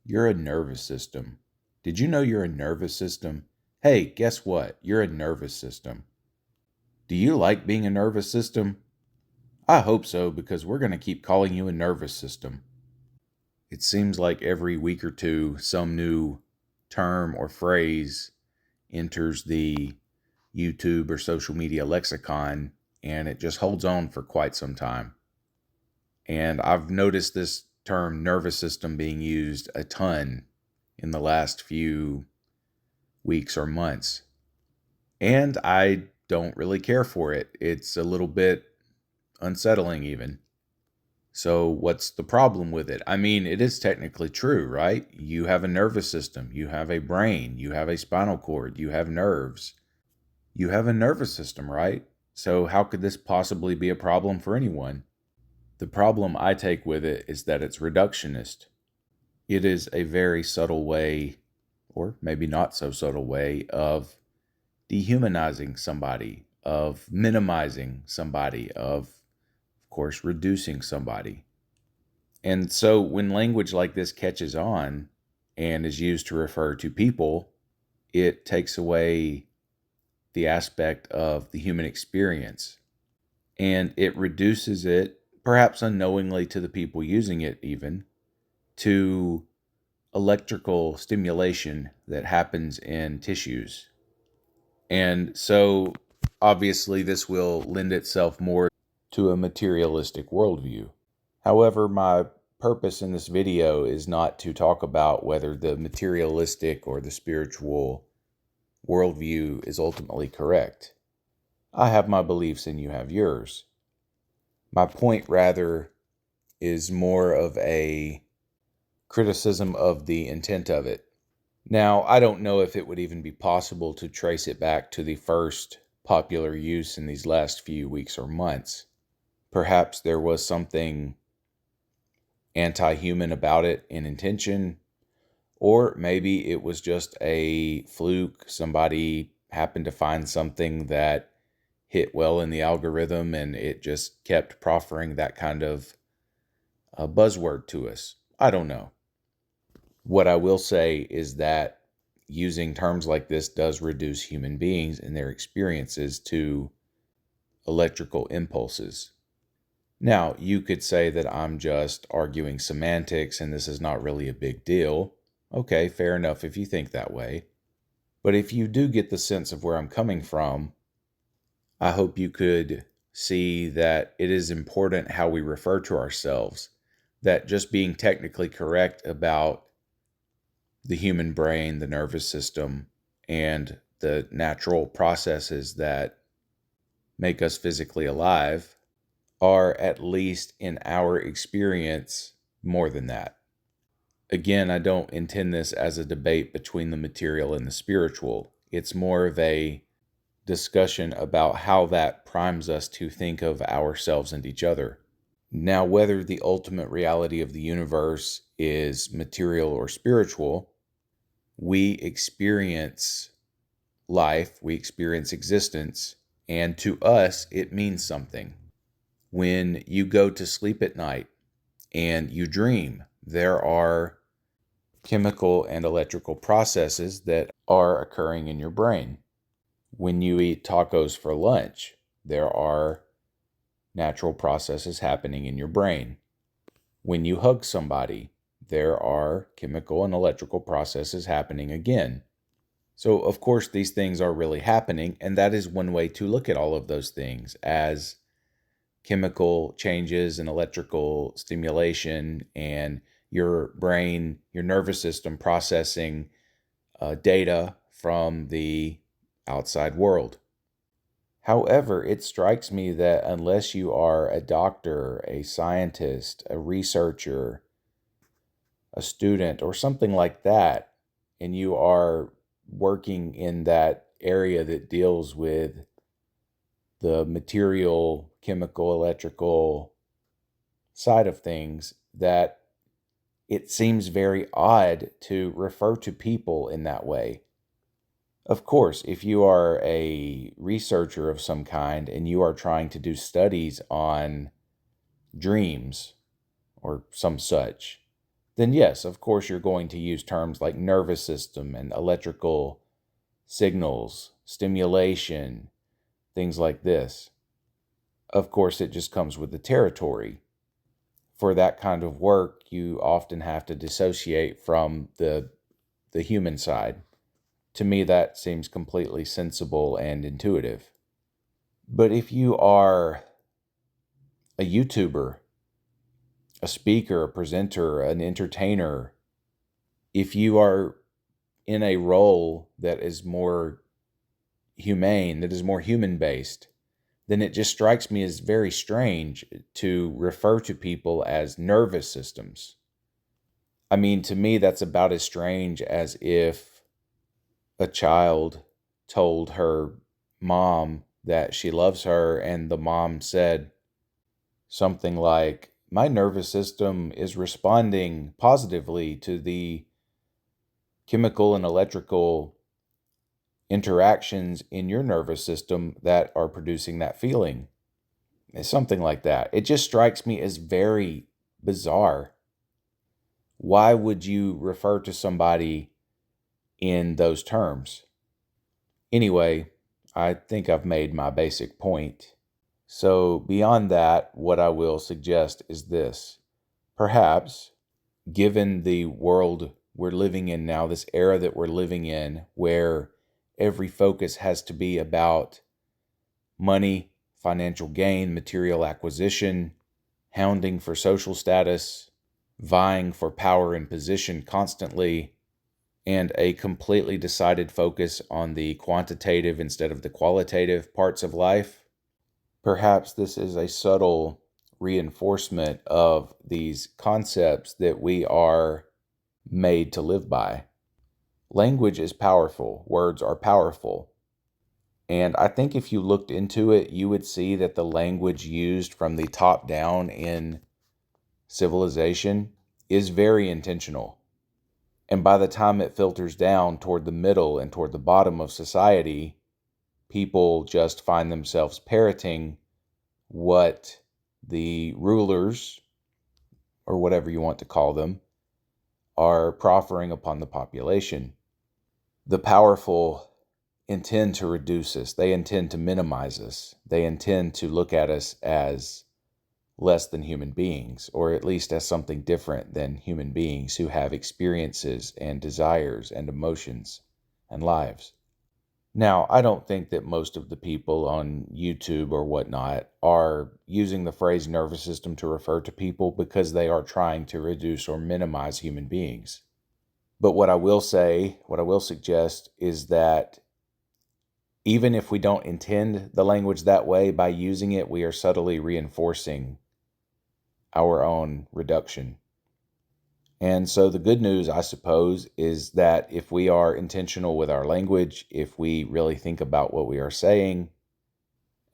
You're a nervous system. Did you know you're a nervous system? Hey, guess what? You're a nervous system. Do you like being a nervous system? I hope so, because we're going to keep calling you a nervous system. It seems like every week or two, some new term or phrase enters the YouTube or social media lexicon, and it just holds on for quite some time. And I've noticed this term nervous system being used a ton in the last few weeks or months. And I don't really care for it. It's a little bit unsettling, even. So, what's the problem with it? I mean, it is technically true, right? You have a nervous system, you have a brain, you have a spinal cord, you have nerves. You have a nervous system, right? So, how could this possibly be a problem for anyone? The problem I take with it is that it's reductionist. It is a very subtle way, or maybe not so subtle way, of dehumanizing somebody, of minimizing somebody, of course, reducing somebody. And so when language like this catches on and is used to refer to people, it takes away the aspect of the human experience and it reduces it, perhaps unknowingly to the people using it, even to electrical stimulation that happens in tissues. And so, obviously, this will lend itself more to a materialistic worldview. However, my purpose in this video is not to talk about whether the materialistic or the spiritual worldview is ultimately correct. I have my beliefs and you have yours. My point, rather, is more of a criticism of the intent of it. Now, I don't know if it would even be possible to trace it back to the first popular use in these last few weeks or months. Perhaps there was something anti-human about it in intention, or maybe it was just a fluke. Somebody happened to find something that hit well in the algorithm and it just kept proffering that kind of a buzzword to us. I don't know. What I will say is that using terms like this does reduce human beings and their experiences to electrical impulses. Now, you could say that I'm just arguing semantics and this is not really a big deal. Okay, fair enough if you think that way. But if you do get the sense of where I'm coming from, I hope you could see that it is important how we refer to ourselves, that just being technically correct about the human brain, the nervous system, and the natural processes that make us physically alive are, at least in our experience, more than that. Again, I don't intend this as a debate between the material and the spiritual. It's more of a discussion about how that primes us to think of ourselves and each other. Now, whether the ultimate reality of the universe is material or spiritual, we experience life, we experience existence, and to us, it means something. When you go to sleep at night and you dream, there are chemical and electrical processes that are occurring in your brain. When you eat tacos for lunch, there are natural processes happening in your brain. When you hug somebody, there are chemical and electrical processes happening again. So, of course, these things are really happening, and that is one way to look at all of those things as chemical changes and electrical stimulation and your brain, your nervous system processing data from the outside world. However, it strikes me that unless you are a doctor, a scientist, a researcher, a student, or something like that, and you are working in that area that deals with the material, chemical, electrical side of things, that it seems very odd to refer to people in that way. Of course, if you are a researcher of some kind and you are trying to do studies on dreams or some such, then yes, of course, you're going to use terms like nervous system and electrical signals, stimulation, things like this. Of course, it just comes with the territory. For that kind of work, you often have to dissociate from the human side. To me, that seems completely sensible and intuitive. But if you are a YouTuber, a speaker, a presenter, an entertainer, if you are in a role that is more humane, that is more human based, then it just strikes me as very strange to refer to people as nervous systems. I mean, to me, that's about as strange as if a child told her mom that she loves her, and the mom said something like, "My nervous system is responding positively to the chemical and electrical interactions in your nervous system that are producing that feeling." It's something like that. It just strikes me as very bizarre. Why would you refer to somebody in those terms? Anyway, I think I've made my basic point. So, beyond that, what I will suggest is this. Perhaps, given the world we're living in now, this era that we're living in, where every focus has to be about money, financial gain, material acquisition, hounding for social status, vying for power and position constantly, and a completely decided focus on the quantitative instead of the qualitative parts of life. Perhaps this is a subtle reinforcement of these concepts that we are made to live by. Language is powerful. Words are powerful. And I think if you looked into it, you would see that the language used from the top down in civilization is very intentional. And by the time it filters down toward the middle and toward the bottom of society, people just find themselves parroting what the rulers, or whatever you want to call them, are proffering upon the population. The powerful intend to reduce us. They intend to minimize us. They intend to look at us as less than human beings, or at least as something different than human beings who have experiences and desires and emotions and lives. Now, I don't think that most of the people on YouTube or whatnot are using the phrase nervous system to refer to people because they are trying to reduce or minimize human beings. But what I will say, what I will suggest is that even if we don't intend the language that way, by using it, we are subtly reinforcing our own reduction. And so the good news, I suppose, is that if we are intentional with our language, if we really think about what we are saying,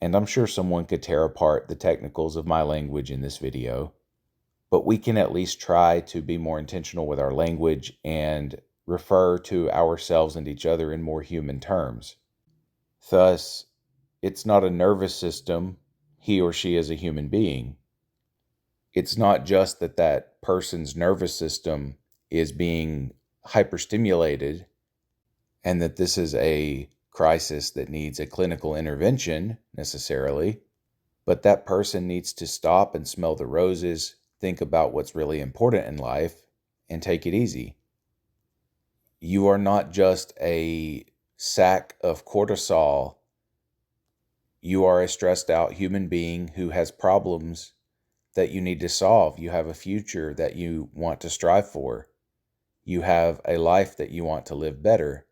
and I'm sure someone could tear apart the technicals of my language in this video, but we can at least try to be more intentional with our language and refer to ourselves and each other in more human terms. Thus, it's not a nervous system. He or she is a human being. It's not just that that person's nervous system is being hyperstimulated and that this is a crisis that needs a clinical intervention necessarily, but that person needs to stop and smell the roses, think about what's really important in life, and take it easy. You are not just a sack of cortisol. You are a stressed out human being who has problems that you need to solve. You have a future that you want to strive for. You have a life that you want to live better.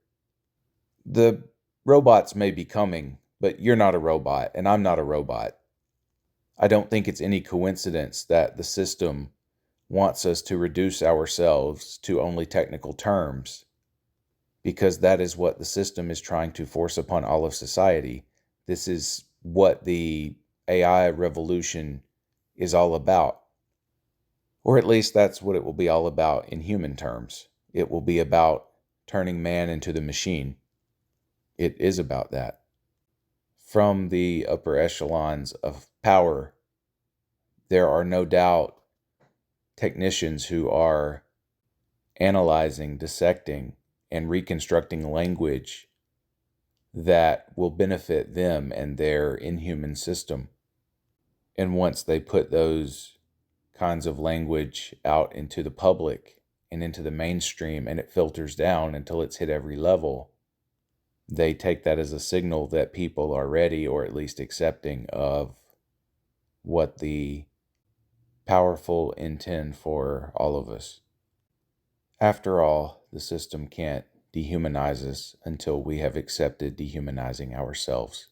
The robots may be coming, but you're not a robot, and I'm not a robot. I don't think it's any coincidence that the system wants us to reduce ourselves to only technical terms, because that is what the system is trying to force upon all of society. This is what the AI revolution is all about. Or at least that's what it will be all about in human terms. It will be about turning man into the machine. It is about that. From the upper echelons of power, there are no doubt technicians who are analyzing, dissecting, and reconstructing language that will benefit them and their inhuman system. And once they put those kinds of language out into the public and into the mainstream, and it filters down until it's hit every level, they take that as a signal that people are ready, or at least accepting, of what the powerful intend for all of us. After all, the system can't dehumanize us until we have accepted dehumanizing ourselves.